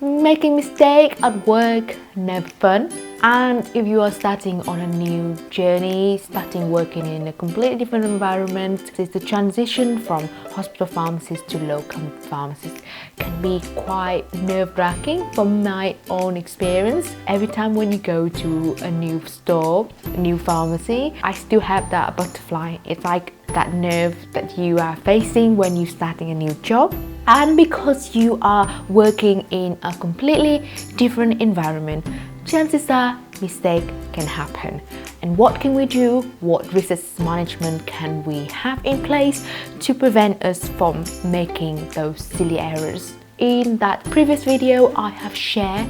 Making mistake at work, never fun. And if you are starting on a new journey, starting working in a completely different environment, it's the transition from hospital pharmacist to locum pharmacist can be quite nerve-wracking from my own experience. Every time when you go to a new store, a new pharmacy, I still have that butterfly. It's like that nerve that you are facing when you're starting a new job. And because you are working in a completely different environment, chances are mistake can happen. And what can we do? What risk management can we have in place to prevent us from making those silly errors? In that previous video, I have shared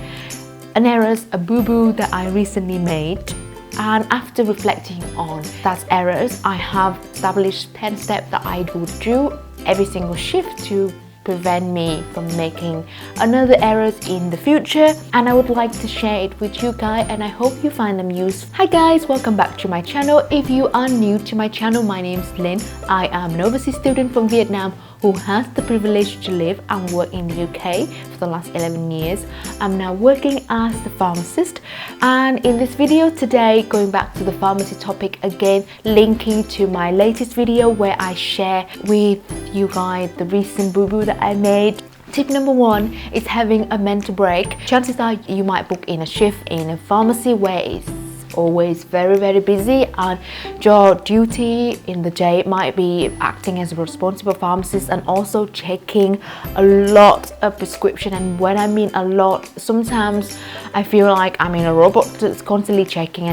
a boo-boo that I recently made. And after reflecting on that errors, I have established 10 steps that I would do every single shift to prevent me from making another errors in the future, and I would like to share it with you guys, and I hope you find them useful. Hi guys, welcome back to my channel. If you are new to my channel, my name is Lynn. I am an overseas student from Vietnam who has the privilege to live and work in the UK for the last 11 years. I'm now working as the pharmacist, and in this video today, going back to the pharmacy topic again, linking to my latest video where I share with you guys the recent boo-boo that I made. Tip number 1 is having a mental break. Chances are you might book in a shift in a pharmacy where it's always very busy, and your duty in the day might be acting as a responsible pharmacist and also checking a lot of prescription. And when I mean a lot, sometimes I feel like I'm in a robot that's constantly checking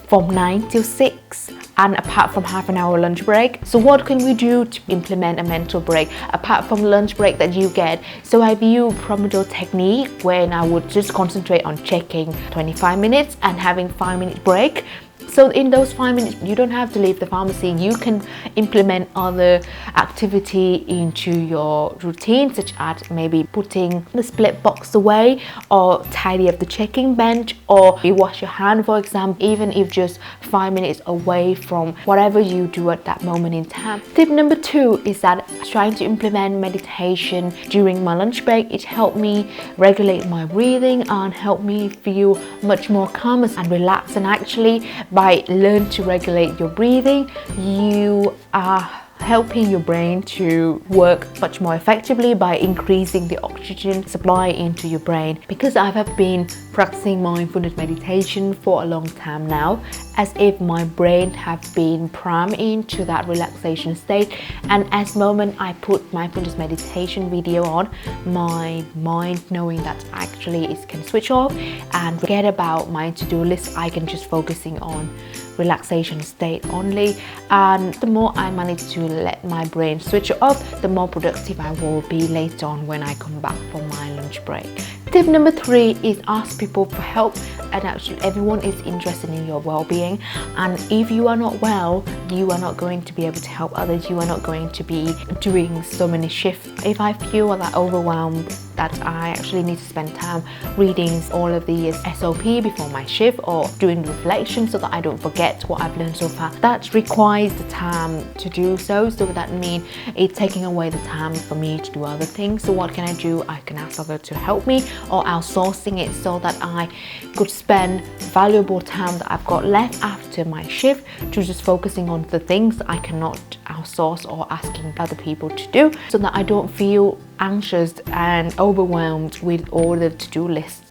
from 9 till 6, and apart from half an hour lunch break. So what can we do to implement a mental break apart from lunch break that you get? So I use Pomodoro technique when I would just concentrate on checking 25 minutes and having 5-minute break. So in those 5 minutes, you don't have to leave the pharmacy. You can implement other activity into your routine, such as maybe putting the split box away, or tidy up the checking bench, or you wash your hand, for example, even if just 5 minutes away from whatever you do at that moment in time. Tip number 2 is that trying to implement meditation during my lunch break. It helped me regulate my breathing and help me feel much more calm and relaxed. And actually, by learn to regulate your breathing, you are helping your brain to work much more effectively by increasing the oxygen supply into your brain. Because I have been practicing mindfulness meditation for a long time now, as if my brain have been programmed into that relaxation state, and as moment I put mindfulness meditation video on, my mind knowing that actually it can switch off and forget about my to-do list. I can just focusing on relaxation state only, and the more I manage to let my brain switch off, the more productive I will be later on when I come back from my lunch break. Tip number 3 is ask people for help. And actually everyone is interested in your well-being, and if you are not well, you are not going to be able to help others. You are not going to be doing so many shifts. If I feel that overwhelmed, that I actually need to spend time reading all of the SOP before my shift, or doing reflection so that I don't forget what I've learned so far, that requires the time to do so. So that means it's taking away the time for me to do other things. So what can I do? I can ask others to help me, or outsourcing it so that I could spend valuable time that I've got left after my shift to just focusing on the things I cannot outsource or asking other people to do, so that I don't feel anxious and overwhelmed with all the to-do lists.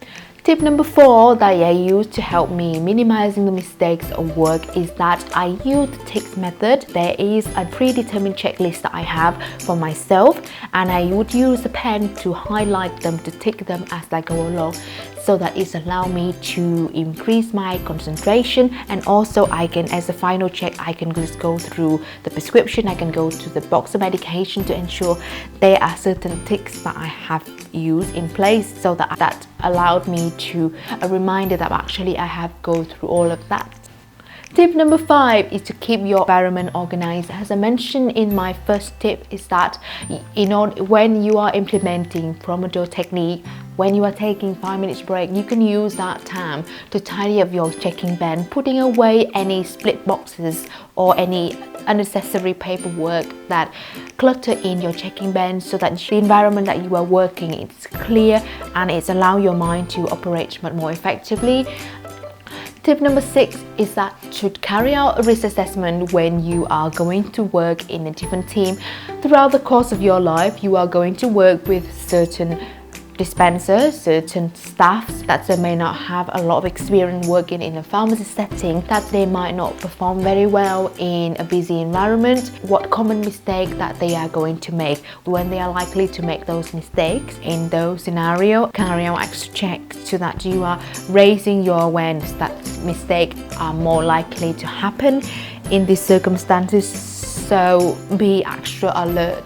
Tip number 4 that I use to help me minimizing the mistakes of work is that I use the ticks method. There is a predetermined checklist that I have for myself, and I would use a pen to highlight them, to tick them as I go along, so that it's allow me to increase my concentration. And also I can, as a final check, I can just go through the prescription, I can go to the box of medication to ensure there are certain ticks that I have used in place, so that allowed me to a reminder that actually I have go through all of that. Tip number 5 is to keep your environment organized. As I mentioned in my first tip, is that when you are implementing Pomodoro technique, When you are taking 5 minutes break, you can use that time to tidy up your checking bin, putting away any split boxes or any unnecessary paperwork that clutter in your checking bin, so that the environment that you are working is clear and it's allow your mind to operate much more effectively. Tip number 6 is that to carry out a risk assessment when you are going to work in a different team. Throughout the course of your life, you are going to work with certain dispensers, certain staffs that they may not have a lot of experience working in a pharmacy setting, that they might not perform very well in a busy environment. What common mistake that they are going to make, when they are likely to make those mistakes in those scenarios. Carry out extra checks so that you are raising your awareness that mistakes are more likely to happen in these circumstances, so be extra alert.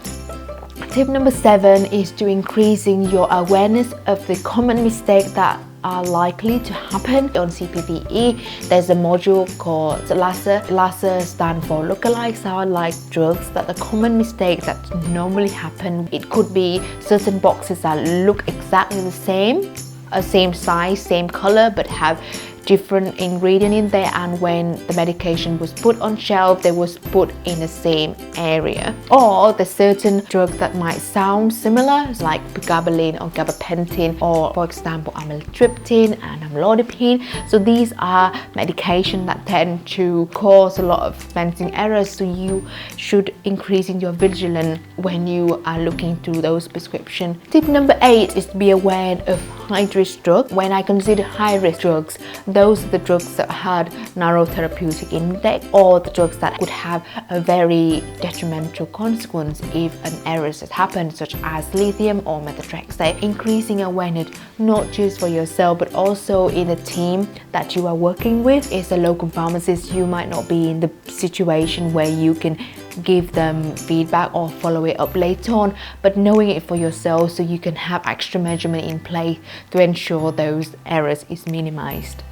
Tip number 7 is to increasing your awareness of the common mistakes that are likely to happen. On CPPE, there's a module called LASA. LASA stands for lookalike sound-like drugs, that the common mistakes that normally happen. It could be certain boxes that look exactly the same size, same color, but have different ingredient in there, and when the medication was put on shelf, they was put in the same area. Or the certain drugs that might sound similar, like pregabalin or gabapentin, or for example amitriptyline and amlodipine. So these are medication that tend to cause a lot of dispensing errors, so you should increase in your vigilance when you are looking through those prescriptions. Tip number 8 is to be aware of high-risk drugs. When I consider high-risk drugs, those are the drugs that had narrow therapeutic index, or the drugs that could have a very detrimental consequence if an error has happened, such as lithium or methotrexate. Increasing awareness not just for yourself but also in the team that you are working with. As a locum pharmacist, you might not be in the situation where you can give them feedback or follow it up later on, but knowing it for yourself so you can have extra measurement in place to ensure those errors is minimized.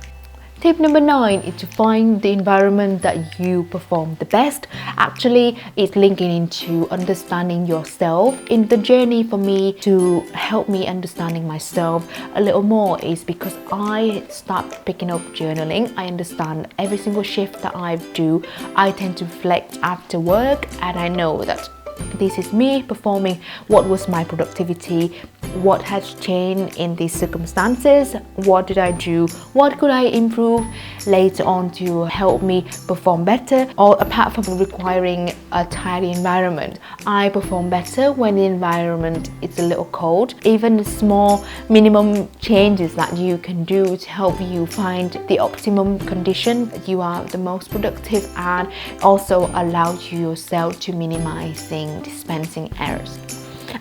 Tip number 9 is to find the environment that you perform the best. Actually, it's linking into understanding yourself. In the journey for me to help me understanding myself a little more is because I start picking up journaling. I understand every single shift that I do. I tend to reflect after work, and I know that this is me performing. What was my productivity? What has changed in these circumstances? What did I do? What could I improve later on to help me perform better? Or apart from requiring a tidy environment, I perform better when the environment is a little cold. Even the small minimum changes that you can do to help you find the optimum condition that you are the most productive, and also allows you yourself to minimizing dispensing errors.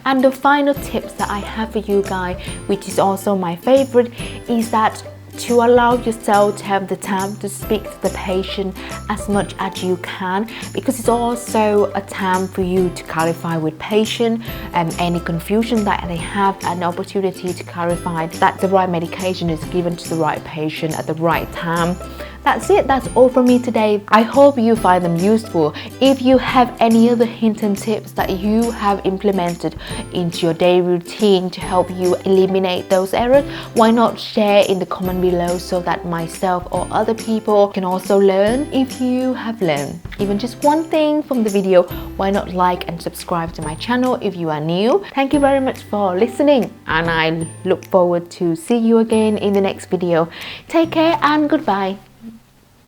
And the final tips that I have for you guys, which is also my favorite, is that to allow yourself to have the time to speak to the patient as much as you can, because it's also a time for you to clarify with patient any confusion that they have, an opportunity to clarify that the right medication is given to the right patient at the right time. That's it. That's all from me today. I hope you find them useful. If you have any other hints and tips that you have implemented into your daily routine to help you eliminate those errors, why not share in the comment below so that myself or other people can also learn. If you have learned even just one thing from the video, why not like and subscribe to my channel if you are new. Thank you very much for listening, and I look forward to see you again in the next video. Take care and goodbye.